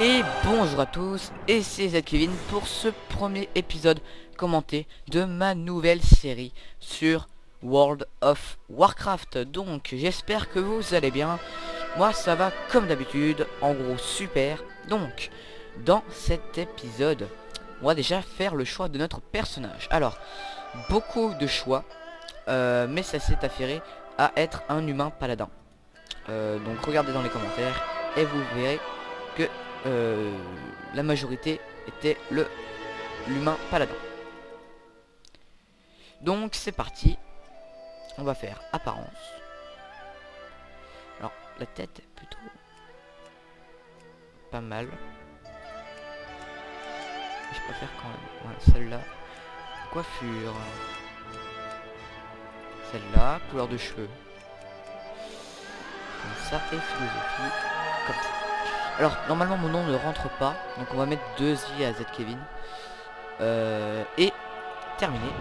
Et bonjour à tous, et c'est Kevin pour ce premier épisode commenté de ma nouvelle série sur World of Warcraft. Donc j'espère que vous allez bien, moi ça va comme d'habitude, en gros super. Donc dans cet épisode, on va déjà faire le choix de notre personnage. Alors, beaucoup de choix, mais ça s'est affairé à être un humain paladin. Donc regardez dans les commentaires et vous verrez que la majorité était l'humain paladin. Donc c'est parti. On va faire apparence. Alors la tête est plutôt pas mal. Je préfère quand même. Voilà, celle-là. Coiffure. Celle-là. Couleur de cheveux. Comme ça. Et philosophie. Comme ça. Alors normalement mon nom ne rentre pas. Donc on va mettre 2 i à Z Kevin. Et terminé.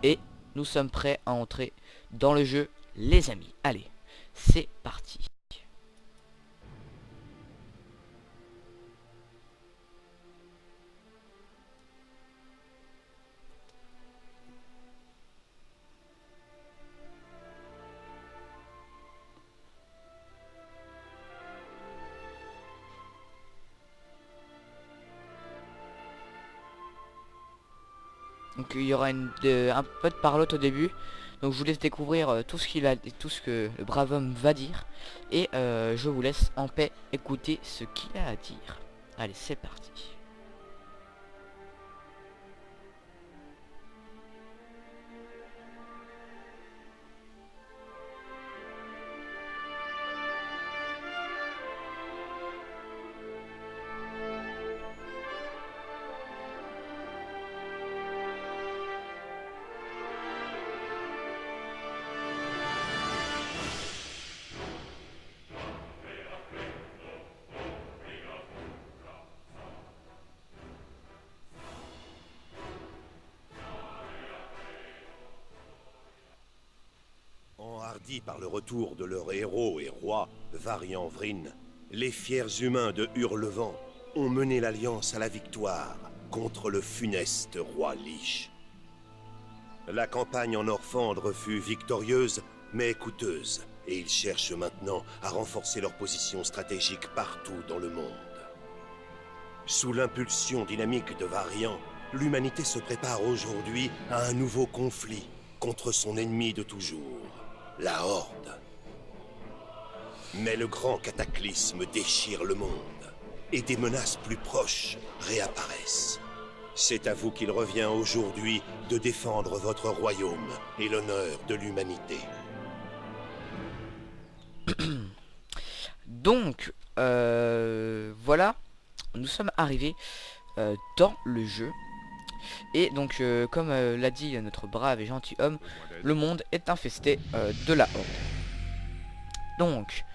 Et nous sommes prêts à entrer dans le jeu, les amis. Allez, c'est parti. Donc il y aura un peu de parlotte au début. Donc je vous laisse découvrir tout ce que le brave homme va dire. Et je vous laisse en paix écouter ce qu'il a à dire. Allez, c'est parti. Enhardis par le retour de leur héros et roi, Varian Vryn, les fiers humains de Hurlevent ont mené l'Alliance à la victoire contre le funeste roi Lich. La campagne en Orphandre fut victorieuse, mais coûteuse, et ils cherchent maintenant à renforcer leur position stratégique partout dans le monde. Sous l'impulsion dynamique de Varian, l'humanité se prépare aujourd'hui à un nouveau conflit contre son ennemi de toujours, la Horde. Mais le grand cataclysme déchire le monde, et des menaces plus proches réapparaissent. C'est à vous qu'il revient aujourd'hui de défendre votre royaume et l'honneur de l'humanité. Donc, voilà, nous sommes arrivés dans le jeu. Et donc, comme l'a dit notre brave et gentil homme, le monde est infesté de la Horde. Donc,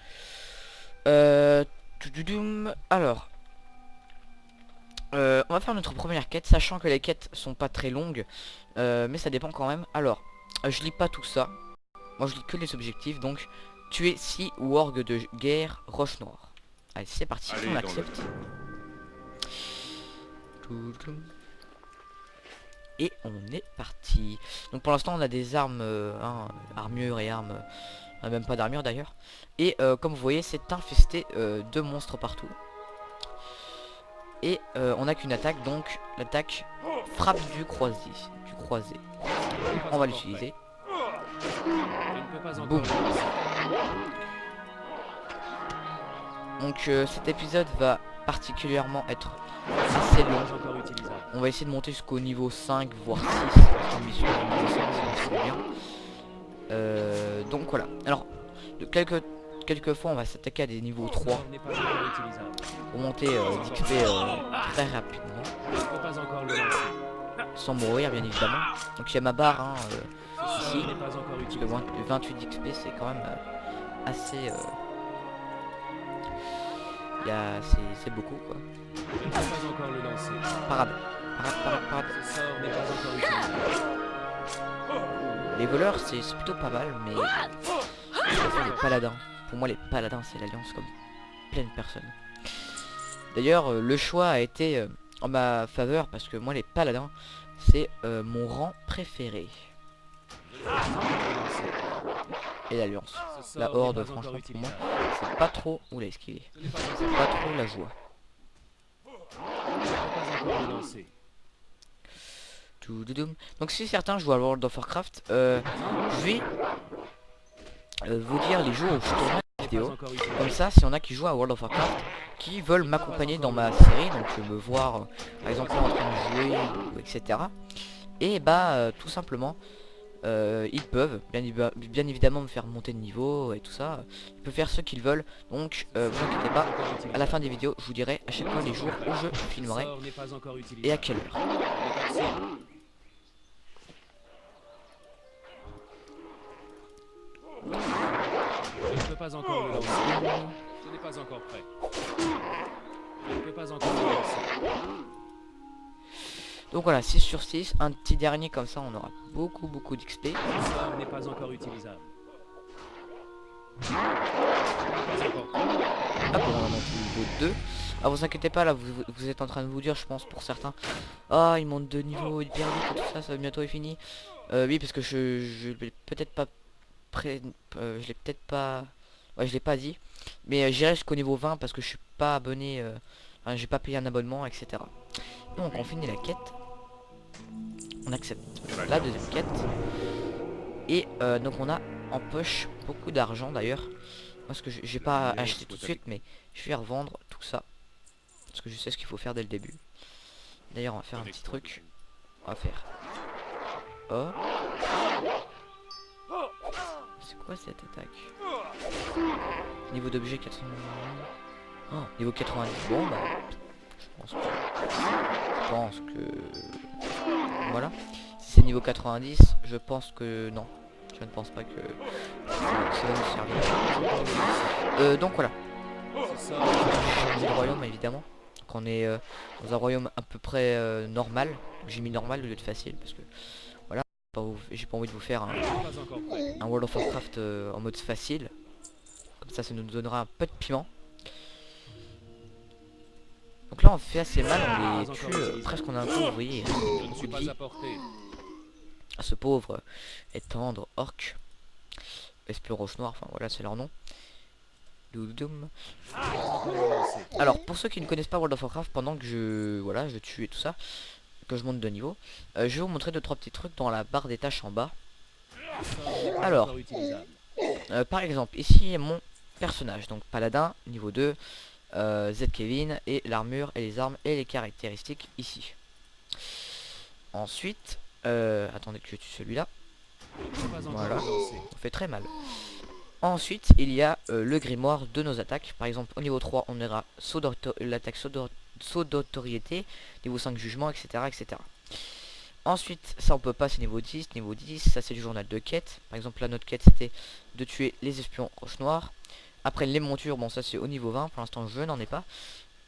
alors, on va faire notre première quête, sachant que les quêtes sont pas très longues, mais ça dépend quand même. Alors, je lis pas tout ça. Moi, je lis que les objectifs. Donc, tuer 6 wargs de guerre roche noire. Allez, c'est parti. Allez, on accepte. Et on est parti. Donc pour l'instant on a des armes, armure et armes, même pas d'armure d'ailleurs. Et comme vous voyez c'est infesté de monstres partout. Et on a qu'une attaque, donc l'attaque frappe du croisé. On va l'utiliser. Boum. Donc cet épisode va particulièrement être assez long. On va essayer de monter jusqu'au niveau 5 voire 6. Donc voilà. Alors quelques fois on va s'attaquer à des niveaux 3 pour monter d'XP très rapidement sans mourir bien évidemment. Donc il y a ma barre ici. Parce que 28 d'XP c'est quand même assez c'est beaucoup quoi. Parade. Les voleurs c'est plutôt pas mal, mais les paladins, pour moi les paladins c'est l'alliance comme pleine personne. D'ailleurs, le choix a été en ma faveur parce que moi les paladins, c'est mon rang préféré. Et l'alliance. La horde, franchement, pour moi, c'est pas trop... Oula, esquivé. C'est pas trop la joie. Donc si certains jouent à World of Warcraft, je vais vous dire les jours où je tournerai la vidéo. Comme ça, si on a qui jouent à World of Warcraft, qui veulent m'accompagner dans ma série, donc me voir par exemple là, en train de jouer, ou etc. Et bah tout simplement, ils peuvent bien évidemment me faire monter de niveau et tout ça. Ils peuvent faire ce qu'ils veulent. Donc vous inquiétez pas, à la fin des vidéos, je vous dirai à chaque fois les jours où je filmerai et à quelle heure. Je ne peux pas encore le lancer. Ce n'est pas encore prêt. Je ne peux pas encore le lancer. Donc voilà, 6 sur 6, un petit dernier comme ça, on aura beaucoup d'XP. Ce sort n'est pas encore utilisable. Ah, pour on monte au niveau 2. Ah, vous inquiétez pas, là, vous êtes en train de vous dire, je pense, pour certains, ah, il monte de niveau hyper vite et tout ça, ça va bientôt être fini. Oui, parce que je l'ai peut-être pas je l'ai peut-être pas... Ouais, je l'ai pas dit. Mais j'irai jusqu'au niveau 20 parce que je suis pas abonné... Enfin, j'ai pas payé un abonnement, etc. Donc, on finit la quête. On accepte la deuxième quête. Et donc, on a en poche beaucoup d'argent, d'ailleurs. Parce que j'ai pas acheté tout de suite, mais je vais revendre tout ça. Parce que je sais ce qu'il faut faire dès le début. D'ailleurs, on va faire un petit truc. On va faire... Oh. C'est quoi cette attaque? Niveau d'objet 400... Oh, niveau 90. Bon bah... Je pense que... Voilà. Si c'est niveau 90, je pense que... Non. Je ne pense pas que... Ça va nous servir. Donc voilà. Changer de royaume évidemment. Donc on est dans un royaume à peu près normal. J'ai mis normal au lieu de facile parce que... Voilà. J'ai pas envie de vous faire un World of Warcraft en mode facile. Comme ça nous donnera un peu de piment. Donc là on fait assez mal, on les tue presque on a un peu, vous voyez, beaucoup de vie. À ce pauvre et tendre orc. Esprit roche noir, enfin voilà c'est leur nom. Doudoum. Alors pour ceux qui ne connaissent pas World of Warcraft, pendant que je tue et tout ça, que je monte de niveau, je vais vous montrer 2-3 petits trucs dans la barre des tâches en bas. Alors, par exemple, ici mon personnage, donc paladin, niveau 2, Z Kevin, et l'armure et les armes et les caractéristiques ici. Ensuite, attendez que je tue celui-là. Voilà, on fait très mal. Ensuite, il y a le grimoire de nos attaques. Par exemple, au niveau 3, on aura l'attaque saut d'autorité, niveau 5 jugement, etc., etc. Ensuite, ça on peut pas, c'est niveau 10. Niveau 10, ça c'est du journal de quête. Par exemple, là notre quête c'était de tuer les espions roche noire. Après les montures, bon ça c'est au niveau 20, pour l'instant je n'en ai pas.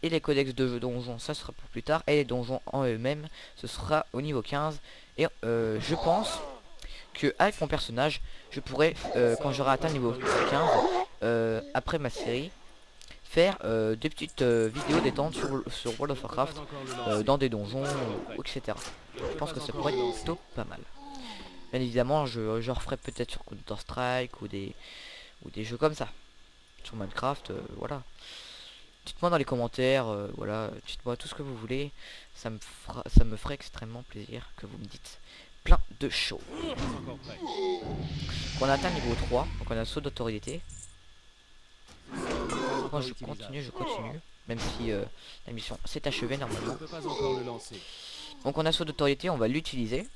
Et les codex de donjons, ça sera pour plus tard. Et les donjons en eux-mêmes, ce sera au niveau 15. Et je pense que avec mon personnage, je pourrais, quand j'aurai atteint le niveau 15, après ma série, faire des petites vidéos détente sur World of Warcraft, dans des donjons, etc. Je pense que ça pourrait être plutôt pas mal. Bien évidemment, je referai peut-être sur Counter Strike ou des jeux comme ça. Sur Minecraft, voilà. Dites-moi dans les commentaires, voilà, dites-moi tout ce que vous voulez. Ça me ferait extrêmement plaisir que vous me dites plein de choses. On a atteint le niveau 3, donc on a saut d'autorité. Moi je continue, même si la mission s'est achevée normalement. Donc on a saut d'autorité, on va l'utiliser.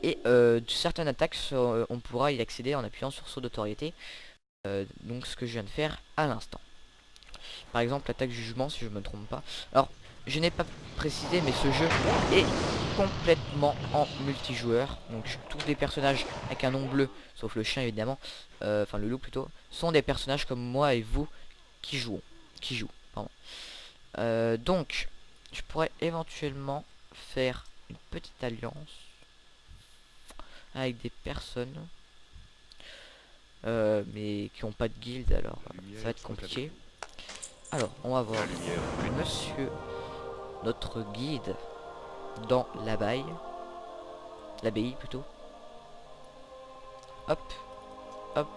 Et certaines attaques, on pourra y accéder en appuyant sur saut d'autorité. Donc ce que je viens de faire à l'instant. Par exemple l'attaque jugement si je me trompe pas. Alors je n'ai pas précisé mais ce jeu est complètement en multijoueur. Donc tous les personnages avec un nom bleu, sauf le chien évidemment, enfin le loup plutôt, sont des personnages comme moi et vous qui jouent. Pardon. Donc je pourrais éventuellement faire une petite alliance avec des personnes mais qui n'ont pas de guilde, alors ça va être compliqué. Alors, on va voir monsieur, notre guide dans l'abbaye. L'abbaye plutôt. Hop, hop.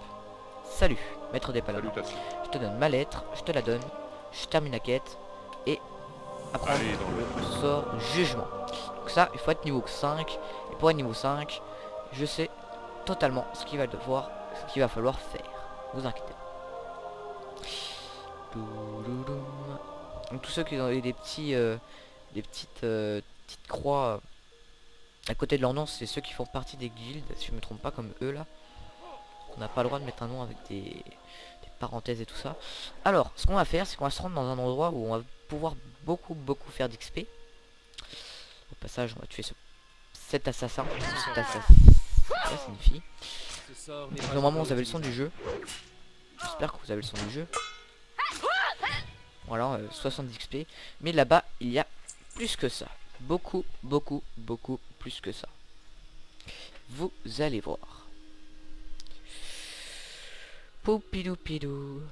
Salut, maître des paladins. Je te donne ma lettre, je te la donne. Je termine la quête. Et après le sort jugement. Donc ça, il faut être niveau 5. Et pour être niveau 5, je sais totalement ce qu'il va falloir faire. Vous inquiétez pas. Donc tous ceux qui ont eu des petites croix à côté de leur nom, c'est ceux qui font partie des guildes, si je me trompe pas, comme eux là. On n'a pas le droit de mettre un nom avec des parenthèses et tout ça. Alors, ce qu'on va faire, c'est qu'on va se rendre dans un endroit où on va pouvoir beaucoup faire d'XP. Au passage, on va tuer cet assassin. Ouais, c'est une fille. Donc, normalement, vous avez le son du jeu. J'espère que vous avez le son du jeu. Voilà, 70 XP. Mais là-bas, il y a plus que ça. Beaucoup plus que ça. Vous allez voir. Poupidou pidou.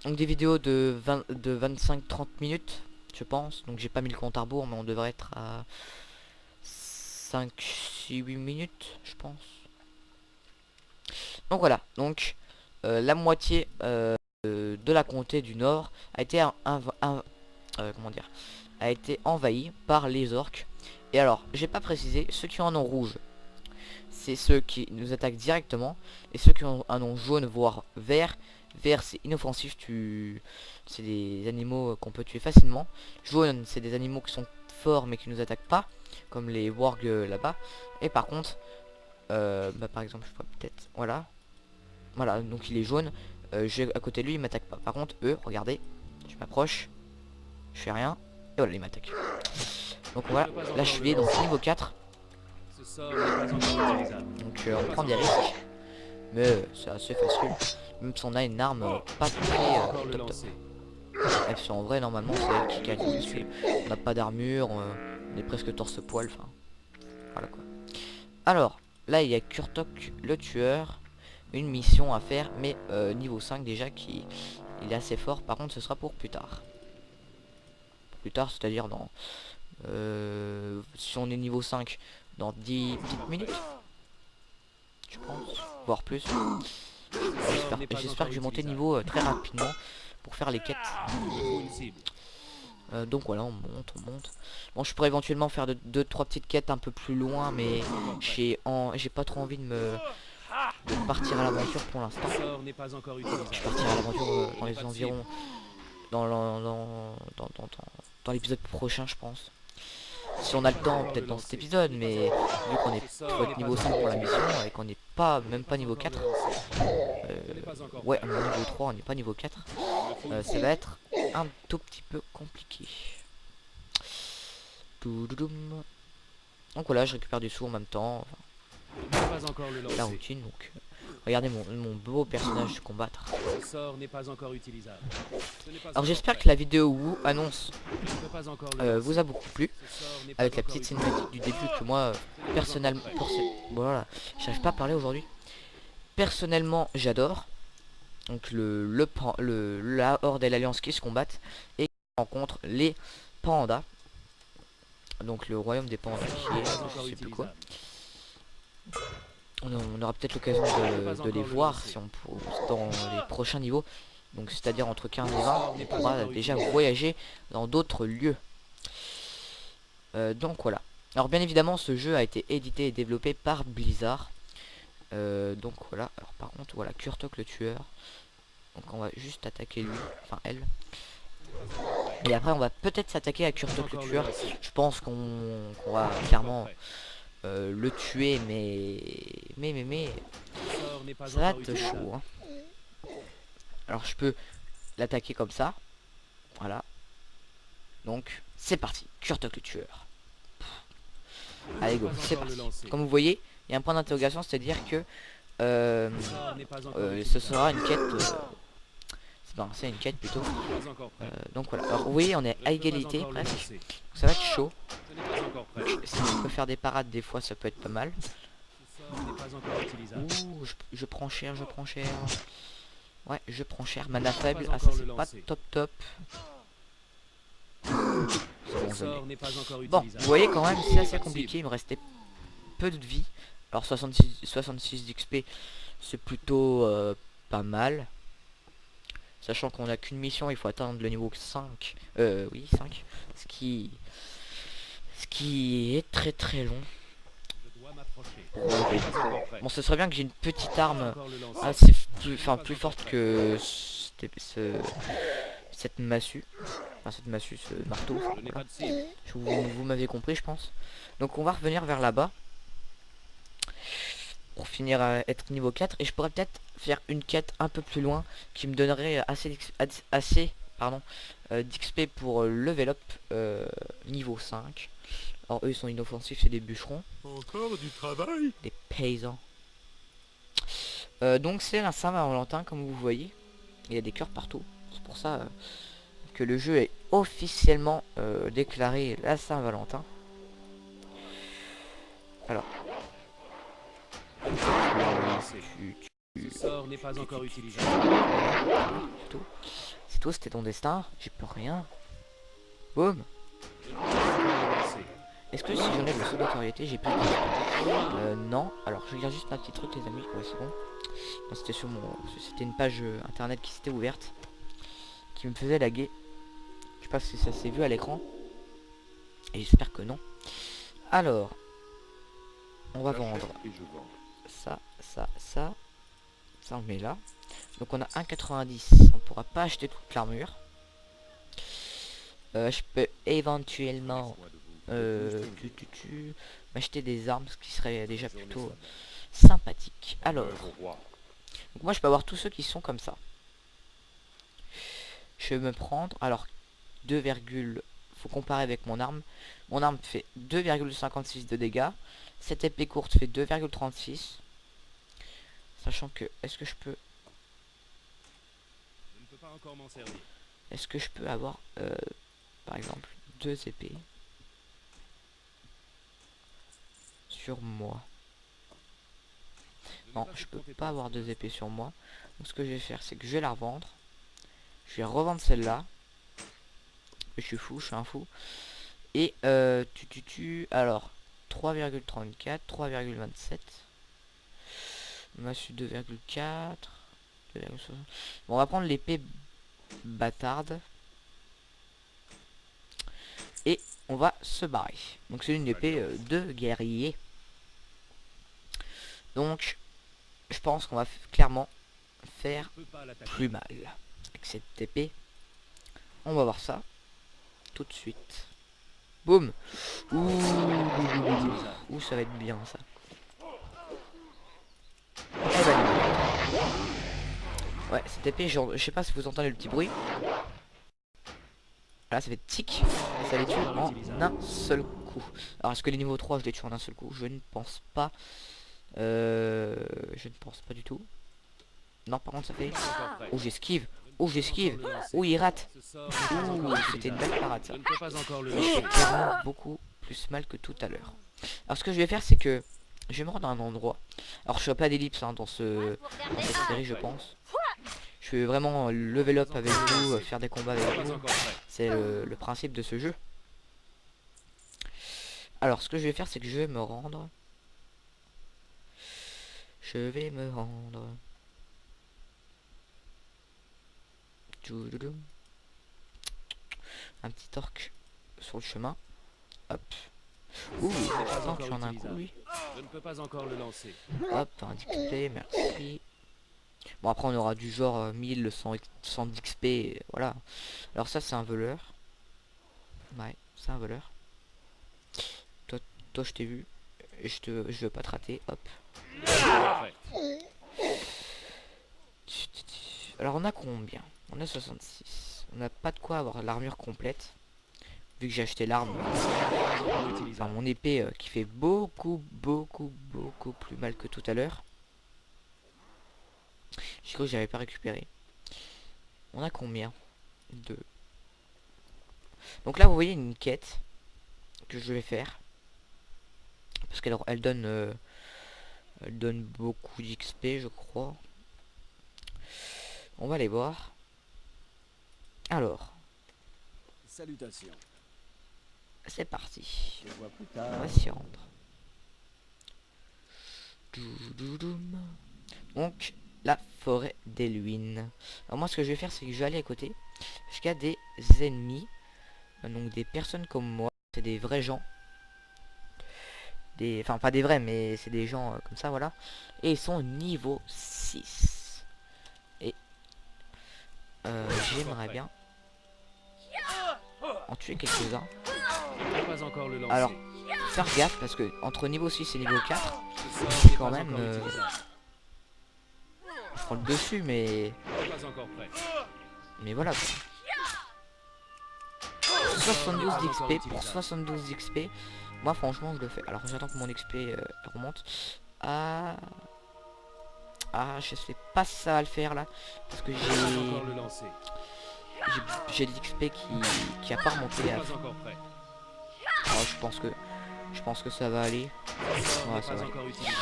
Donc des vidéos de 25-30 minutes, je pense. Donc j'ai pas mis le compte à rebours, mais on devrait être à 5-8 minutes, je pense. Donc voilà. Donc la moitié de la comté du Nord a été comment dire, a été envahie par les orques. Et alors, j'ai pas précisé, ceux qui ont un nom rouge, c'est ceux qui nous attaquent directement, et ceux qui ont un nom jaune voire vert. Vert c'est inoffensif, c'est des animaux qu'on peut tuer facilement. Jaune c'est des animaux qui sont forts mais qui nous attaquent pas, comme les wargs là-bas. Et par contre par exemple je pourrais peut-être, voilà, donc il est jaune, à côté de lui il m'attaque pas. Par contre eux, regardez, je m'approche, je fais rien, et voilà il m'attaque. Donc voilà, l'achever, donc niveau 4. Donc on prend des risques, mais c'est assez facile. Même si on a une arme pas très top. Même si en vrai normalement c'est elle qui gagne dessus. On n'a pas d'armure, on est presque torse-poil, enfin voilà quoi. Alors là il y a Kurtok le tueur, une mission à faire, mais niveau 5 déjà, qui il est assez fort. Par contre ce sera pour plus tard. Plus tard, c'est-à-dire dans si on est niveau 5 dans 10 petites minutes, je pense, voire plus. J'espère que je vais monter niveau très rapidement pour faire les quêtes. Donc voilà, on monte. Bon, je pourrais éventuellement faire 2-3 petites quêtes un peu plus loin, mais j'ai pas trop envie de partir à l'aventure pour l'instant. Je partirai à l'aventure dans les environs, dans l'épisode prochain, je pense. Si on a le temps, peut-être dans cet épisode, mais vu qu'on faut être niveau 5 pour la mission et qu'on n'est pas, même pas niveau 4, ouais, on est niveau 3, on n'est pas niveau 4, ça va être un tout petit peu compliqué. Donc voilà, je récupère du sous en même temps, la routine. Donc regardez mon beau personnage se combattre. Alors j'espère que la vidéo Wu annonce vous a beaucoup plu, avec la petite cinématique du début que moi personnellement, voilà, j'arrive pas à parler aujourd'hui. Personnellement j'adore. Donc la horde et l'alliance qui se combattent et qui rencontrent les pandas. Donc le royaume des pandas qui est je sais plus quoi. On aura peut-être l'occasion de les voir si dans les prochains niveaux. Donc c'est-à-dire entre 15 et 20, on pourra déjà voyager dans d'autres lieux. Donc voilà. Alors bien évidemment ce jeu a été édité et développé par Blizzard. Donc voilà. Alors par contre voilà, Kurtok le tueur. Donc on va juste attaquer lui, enfin elle. Et après on va peut-être s'attaquer à Kurtok le tueur. Je pense qu'on va clairement le tuer, mais ça va être chaud, hein. Alors je peux l'attaquer comme ça, voilà. Donc c'est parti, Kurtok le tueur. Allez go, c'est parti. Comme vous voyez, il y a un point d'interrogation, c'est-à-dire que ce sera une quête. C'est une quête plutôt. Donc voilà. Alors oui, on est à égalité presque. Ça va être chaud. Donc, si on peut faire des parades des fois, ça peut être pas mal. Ouh, je prends cher, Ouais, je prends cher. Mana faible. Pas Ah, ça encore c'est le pas lancer. top. C'est bon, Ce je l'ai. sort n'est pas encore Bon, utilisable. vous voyez quand même, c'est J'ai assez pas de compliqué. cible. Il me restait peu de vie. Alors 66 d'XP, c'est plutôt pas mal. Sachant qu'on a qu'une mission, il faut atteindre le niveau 5. Oui, 5. Ce qui, ce qui est très long. Je dois m'approcher. Pour Je lever. suis pas encore prêt. Bon, ce serait bien que j'ai une petite arme Encore le lancer. assez plus, Je enfin, n'ai pas plus encore forte prêt. que cette massue. Enfin, cette massue, ce marteau. Je n'ai Voilà. pas de cible. Vous m'avez compris, je pense. Donc on va revenir vers là-bas. Pour finir à être niveau 4. Et je pourrais peut-être faire une quête un peu plus loin. Qui me donnerait assez d'XP pour level up niveau 5. Alors eux ils sont inoffensifs, c'est des bûcherons. Encore du travail? Des paysans. Donc c'est la Saint-Valentin comme vous voyez. Il y a des cœurs partout. C'est pour ça que le jeu est officiellement déclaré la Saint-Valentin. Alors. Ce sort n'est pas encore utilisé. C'est tout, c'était ton destin. J'y peux rien. Boum. Est-ce que si j'enlève le saut d'autorité, j'ai plus de... non. Alors je regarde juste un petit truc les amis. Ouais c'est bon. C'était sur mon... C'était une page internet qui s'était ouverte. Qui me faisait laguer. Je sais pas si ça s'est vu à l'écran. Et j'espère que non. Alors. On va vendre. Ça. Ça on met là. Donc on a 1,90. On pourra pas acheter toute l'armure. Je peux éventuellement m'acheter des armes, ce qui serait déjà plutôt sympathique. Alors, donc moi je peux avoir tous ceux qui sont comme ça. Je vais me prendre, alors 2, faut comparer avec mon arme. Mon arme fait 2,56 de dégâts. Cette épée courte fait 2,36. Sachant que, est-ce que je peux... Je ne peux pas encore m'en servir. Est-ce que je peux avoir, par exemple, 2 épées sur moi? Non, je peux pas avoir 2 épées sur moi. Donc ce que je vais faire, c'est que je vais la revendre. Je vais revendre celle-là. Je suis fou, je suis un fou. Et alors 3,34, 3,27. Massue 2,4. Bon, on va prendre l'épée bâtarde. Et on va se barrer. Donc c'est une épée de guerrier. Donc je pense qu'on va clairement faire plus mal avec cette épée. On va voir ça tout de suite. Boum. Ouh, ça va être bien ça. Eh ben, ouais, cette épée, je sais pas si vous entendez le petit bruit. Là, ça fait tic. Et ça les tue en un seul coup. Alors, est-ce que les niveaux 3, je les tue en un seul coup? Je ne pense pas. Je ne pense pas du tout. Non, par contre, ça fait... Oh, j'esquive. Oh, j'esquive. Oh, il rate. Ouh, c'était une belle parade, ça. C'est clairement beaucoup plus mal que tout à l'heure. Alors, ce que je vais faire, c'est que... Je vais me rendre à un endroit. Alors, je ferai pas d'ellipse hein, dans cette série, je pense. Je vais vraiment level up avec vous, faire des combats avec vous. C'est le principe de ce jeu. Alors, ce que je vais faire, c'est que je vais me rendre... Je vais me rendre... Un petit orc sur le chemin. Hop. Ouh, tu en as un coup, lui. Je ne peux pas encore le lancer. Hop, un XP, merci. Bon, après, on aura du genre 1100 d'XP, voilà. Alors ça, c'est un voleur. Ouais, c'est un voleur. Toi, je t'ai vu. Et je veux pas te rater, hop. Alors, on a combien? On a 66. On n'a pas de quoi avoir l'armure complète. Vu que j'ai acheté l'arme. Enfin, mon épée qui fait beaucoup plus mal que tout à l'heure. J'ai cru que j'avais pas récupéré. On a combien? 2. Donc là, vous voyez une quête que je vais faire. Parce qu'elle donne beaucoup d'XP, je crois. On va les voir. Alors, Salutations. c'est parti. Je vois plus On tard. va s'y rendre. Doudoudoum. Donc, la forêt d'Elwyn. Alors moi, ce que je vais faire, c'est que je vais aller à côté. Jusqu'à des ennemis. Donc des personnes comme moi. C'est des vrais gens. Enfin, pas des vrais, mais c'est des gens comme ça, voilà. Et ils sont niveau 6. Et j'aimerais bien en tuer quelques-uns. Je peux pas encore le lancer. Alors, faut faire gaffe parce que entre niveau 6 et niveau 4, Ce sort n'est quand pas même, encore utilisable. je prends le dessus, mais Pas encore prêt. voilà quoi. 72 d'XP pour 72 d'XP. Moi franchement je le fais. Alors j'attends que mon XP remonte. Ah, je sais pas si ça va le faire là. Parce que Pas encore le lancer. j'ai de l'XP qui a pas remonté à... Pas encore prêt. Alors, je pense que ça va aller. Ce sort Ouais, n'est ça pas va aller. encore utilisable.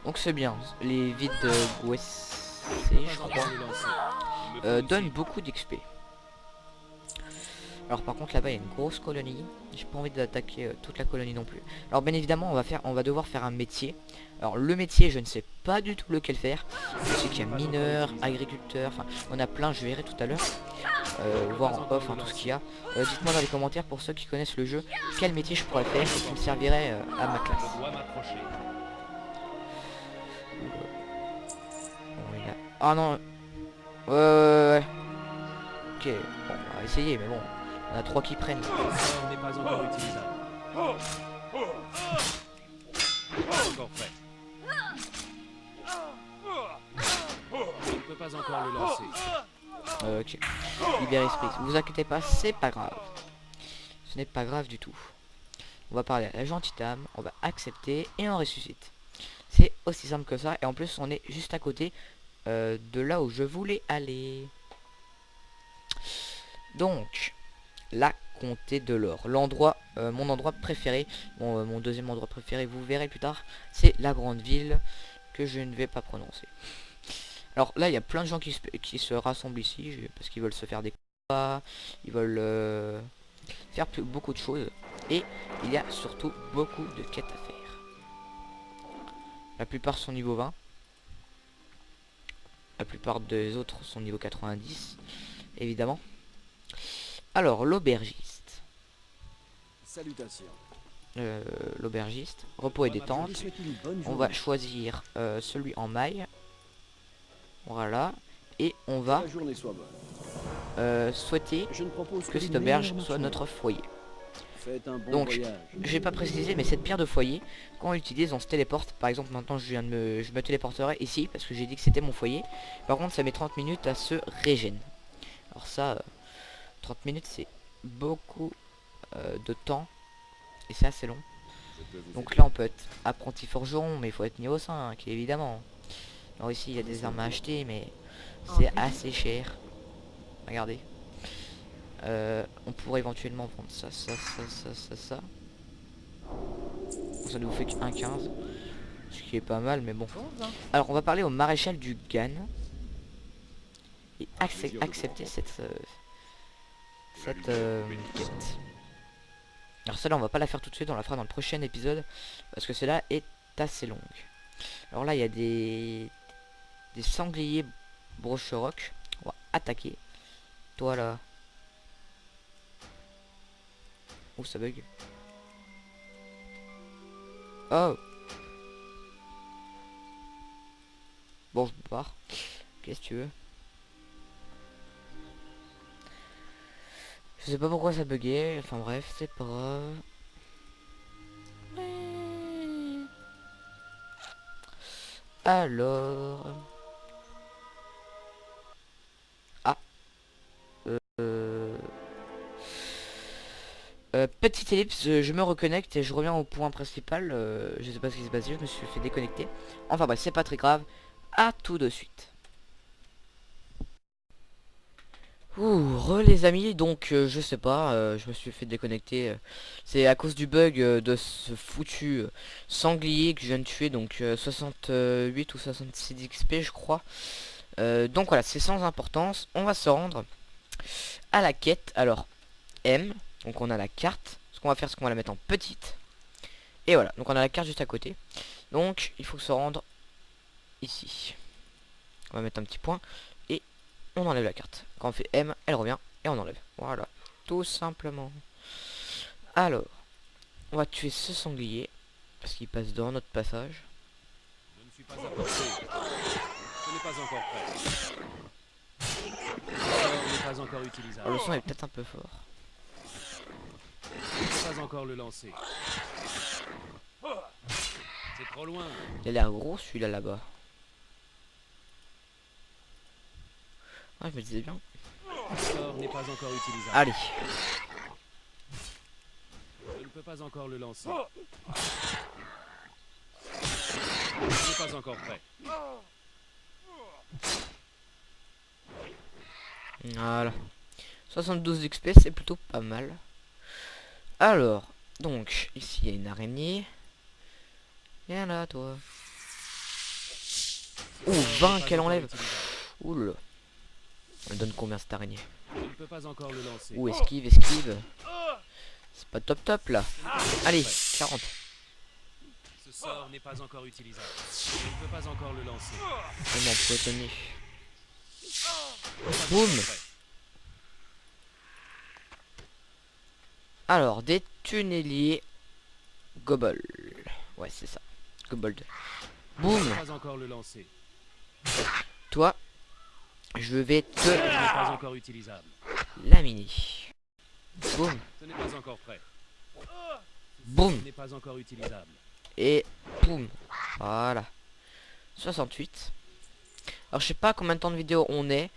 Donc c'est bien. Les vides de Gwessé, je Pas crois, encore le lancer. Il me faut donnent aussi. beaucoup d'XP. Alors par contre là-bas il y a une grosse colonie. J'ai pas envie d'attaquer toute la colonie non plus. Alors bien évidemment on va devoir faire un métier. Alors le métier je ne sais pas du tout lequel faire. Je sais qu'il y a mineur, agriculteur, enfin on a plein, je verrai tout à l'heure. Voir en off tout ce qu'il y a. Dites-moi dans les commentaires pour ceux qui connaissent le jeu quel métier je pourrais faire et qui me servirait à ma classe. Je dois m'approcher. Bon, il y a... Ah non. Ouais. Ok, bon on va essayer mais bon. On a 3 qui prennent. Ce sort n'est pas encore utilisable. Pas encore prêt. Je ne peux pas encore le lancer. Ok. Libère esprit. Vous inquiétez pas, c'est pas grave. Ce n'est pas grave du tout. On va parler à la gentille âme, on va accepter et on ressuscite. C'est aussi simple que ça. Et en plus on est juste à côté de là où je voulais aller. Donc la comté de l'or. L'endroit, mon endroit préféré, mon deuxième endroit préféré, vous verrez plus tard, c'est la grande ville que je ne vais pas prononcer. Alors là, il y a plein de gens qui se rassemblent ici parce qu'ils veulent se faire des combats, ils veulent faire beaucoup de choses. Et il y a surtout beaucoup de quêtes à faire. La plupart sont niveau 20. La plupart des autres sont niveau 90, évidemment. Alors, l'aubergiste. Salutations. L'aubergiste. Repos et Je vous détente. souhaite une bonne On journée. va choisir celui en maille. Voilà. Et on Que va la journée soit bonne. souhaiter Je ne propose que cette les auberge meilleures soit marchandises. notre foyer. Faites un bon Donc, voyage. j'ai pas précisé, mais cette pierre de foyer, quand on l'utilise, on se téléporte. Par exemple, maintenant, je me téléporterai ici parce que j'ai dit que c'était mon foyer. Par contre, ça met 30 minutes à se régénérer. Alors ça, 30 minutes, c'est beaucoup de temps. Et c'est assez long. Je peux vous Donc aider. là, on peut être apprenti forgeron, mais il faut être niveau 5, évidemment. Alors ici, il y a des armes à acheter, mais c'est assez cher. Regardez. On pourrait éventuellement vendre ça. Bon, ça nous fait qu'un 15. Ce qui est pas mal, mais bon. Alors, on va parler au maréchal du Gan. Et accepter cette quête. Alors celle-là, on va pas la faire tout de suite, on la fera dans le prochain épisode. Parce que celle-là est assez longue. Alors là, il y a des sangliers brocherocs. On va attaquer. Toi là. Oh, ça bug. Oh. Bon, je me barre. Qu'est-ce que tu veux? Je sais pas pourquoi ça buguait. Enfin bref, c'est pas grave. Alors... Ah. Petite ellipse, je me reconnecte et je reviens au point principal. Je sais pas ce qui s'est passé, je me suis fait déconnecter. Enfin bref, c'est pas très grave. À tout de suite. Ouh, les amis, donc je sais pas, je me suis fait déconnecter. C'est à cause du bug de ce foutu sanglier que je viens de tuer, donc 68 ou 66 XP je crois. Donc voilà, c'est sans importance. On va se rendre à la quête. Alors, M. Donc on a la carte. Ce qu'on va faire, c'est qu'on va la mettre en petite. Et voilà, donc on a la carte juste à côté. Donc, il faut se rendre ici. On va mettre un petit point. Et on enlève la carte. Quand on fait M, elle revient. Et on enlève. Voilà, tout simplement. Alors, on va tuer ce sanglier. Parce qu'il passe dans notre passage. Je ne suis pas à portée. Ce n'est pas encore prêt. Le sort n'est pas encore utilisable. Alors, le son est peut-être un peu fort. Je ne peux pas encore le lancer. C'est trop loin. Il a l'air gros celui-là là-bas. Ah, je me disais bien. Le sort n'est pas encore utilisable. Allez. Je ne peux pas encore le lancer. Je n'ai pas encore prêt. Voilà. 72 XP, c'est plutôt pas mal. Alors, donc, ici il y a une araignée. Viens là, toi. Ouh, 20 qu'elle enlève. Oula. Elle donne combien cette araignée? Je ne peux pas encore le lancer. Ouh, esquive, esquive. C'est pas top top là. Allez, 40. Ce sort n'est pas encore utilisable. Je ne peux pas encore le lancer. On m'en poitonner. Pas Boum. encore prêt. Alors, des tunneliers. Gobble. Ouais, c'est ça. Gobold. Je Boum. ne peux pas encore le lancer. Toi, je vais te Ce n'est pas encore utilisable. laminer. Boum. Ce n'est pas encore prêt. Boum. Ce n'est pas encore utilisable. Et boum. Voilà. 68. Alors, je sais pas combien de temps de vidéo on est.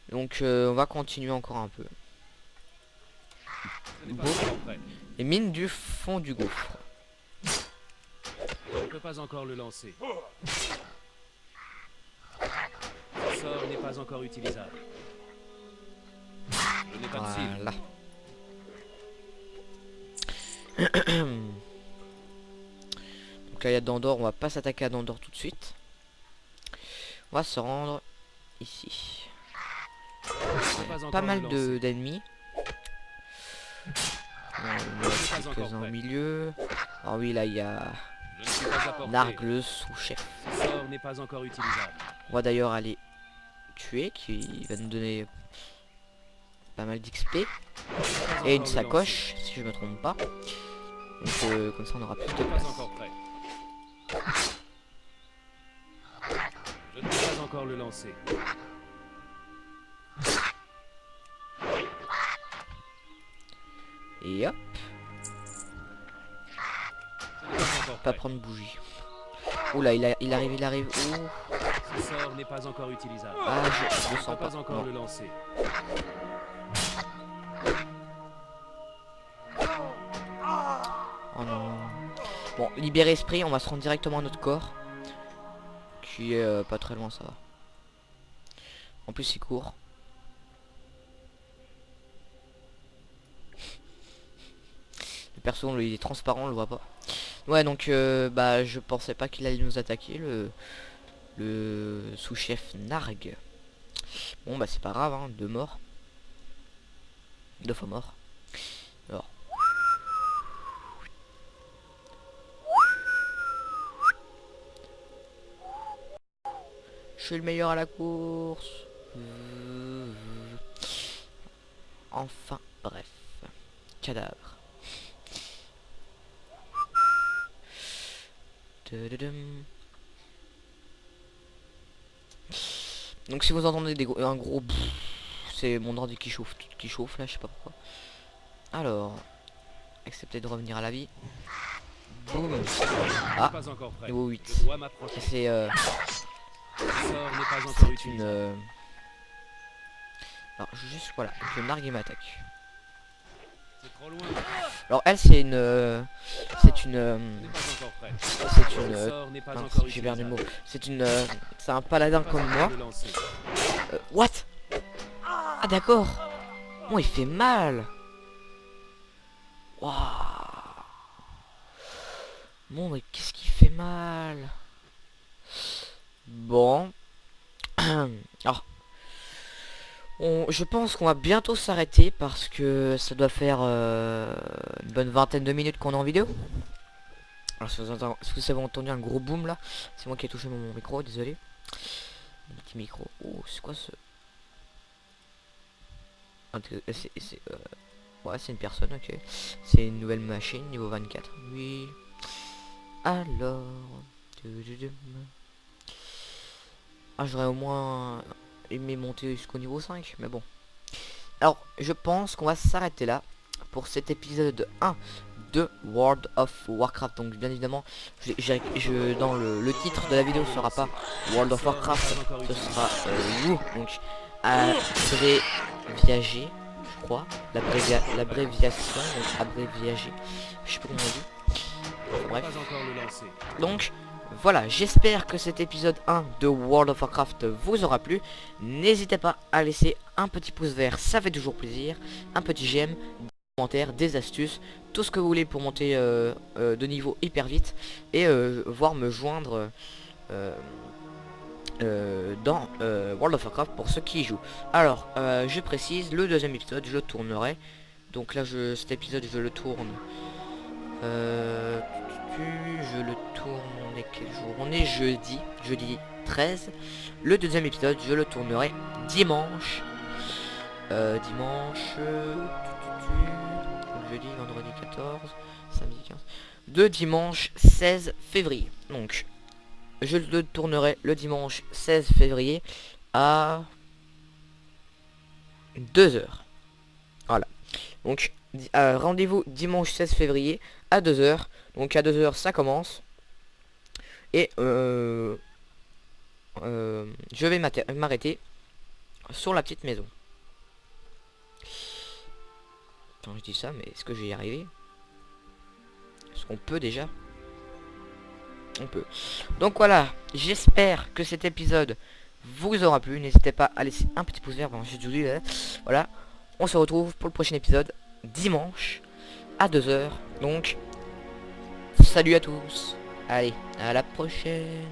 Donc, on va continuer encore un peu. Ce n'est pas Boum. encore prêt. Les mines du fond du gouffre. Je ne peux pas encore le lancer. Ce sort n'est pas encore utilisable. Je n'ai pas de cible. Voilà. Donc là il y a Dandor, on va pas s'attaquer à Dandor tout de suite. On va se rendre ici. Je n'ai pas encore Pas le mal lancer. d'ennemis. On a quelques-uns au milieu. Ah oui, là il y a Je ne suis pas à portée. Narg le sous-chef. Ce sort n'est pas encore utilisable. On va d'ailleurs aller tuer, qui va nous donner pas mal d'XP. Et une sacoche, si je me trompe pas. Donc comme ça on aura plus Je de n'ai place. pas encore prêt. Je ne peux pas encore le lancer. Et hop, Ce n'est pas encore pas prêt. prendre bougie. Oula, il arrive, il arrive. Ouh. Ce sort n'est pas encore utilisable. Ah, je le Je ne sens peux pas. pas encore Non. le lancer. Oh non. Bon, libérer esprit, on va se rendre directement à notre corps. Qui est pas très loin, ça va. En plus, il court. Le perso, lui, il est transparent, on le voit pas. Ouais, donc, bah, je pensais pas qu'il allait nous attaquer, le sous-chef Narg. Bon, bah, c'est pas grave, hein, 2 morts. 2 fois mort. Alors. Je suis le meilleur à la course. Enfin, bref. Cadavre. Tududum. Donc si vous entendez un gros c'est mon ordi qui chauffe là, je sais pas pourquoi. Alors, acceptez de revenir à la vie. Boum. Je ne Ah, suis pas encore prêt. niveau Je 8. dois m'approcher. C'est Ce sort n'est pas encore c'est une utilisable. alors juste voilà, je nargue et m'attaque. C'est trop loin. Alors elle c'est une c'est Je une n'ai pas encore prêt. c'est Ce une sort n'est pas mince, encore j'ai perdu le mot. utilisable. C'est une c'est un paladin Je ne peux comme pas moi. encore le lancer. What? Ah d'accord. Bon, il fait mal. Waouh. Bon, mais qu'est-ce qui fait mal? Bon. Alors, je pense qu'on va bientôt s'arrêter parce que ça doit faire une bonne vingtaine de minutes qu'on est en vidéo. Alors si vous avez entendu un gros boom là, c'est moi qui ai touché mon micro, désolé. Un petit micro. Oh, c'est quoi ce... Ouais, c'est une personne, ok. C'est une nouvelle machine, niveau 24. Oui. Alors... Ah, j'aurais au moins aimé monter jusqu'au niveau 5, mais bon. Alors, je pense qu'on va s'arrêter là pour cet épisode 1 de World of Warcraft. Donc, bien évidemment, dans le titre de la vidéo sera pas World of Warcraft, ce sera WoW. Donc, abréviagé, je crois, l'abréviation, donc abréviagé. Je sais pas comment on dit. Bref. Donc, voilà, j'espère que cet épisode 1 de World of Warcraft vous aura plu. N'hésitez pas à laisser un petit pouce vert, ça fait toujours plaisir. Un petit j'aime, des commentaires, des astuces, tout ce que vous voulez pour monter de niveau hyper vite. Et voir me joindre dans World of Warcraft pour ceux qui y jouent. Alors, je précise, le deuxième épisode, je le tournerai. Donc là, cet épisode, je le tourne... je le tourne, on est quel jour? On est jeudi 13. Le deuxième épisode, je le tournerai dimanche. Jeudi, vendredi 14, samedi 15. De dimanche 16 février. Donc, je le tournerai le dimanche 16 février à 2 h. Voilà. Donc, rendez-vous dimanche 16 février à 2 h. Donc à 2 h ça commence. Et je vais m'arrêter sur la petite maison. Attends, je dis ça, mais est-ce que je vais y arriver? Est-ce qu'on peut déjà? On peut. Donc voilà, j'espère que cet épisode vous aura plu. N'hésitez pas à laisser un petit pouce vert. Bon, j'ai dit, voilà. On se retrouve pour le prochain épisode dimanche à 2 h. Donc, salut à tous. Allez, à la prochaine.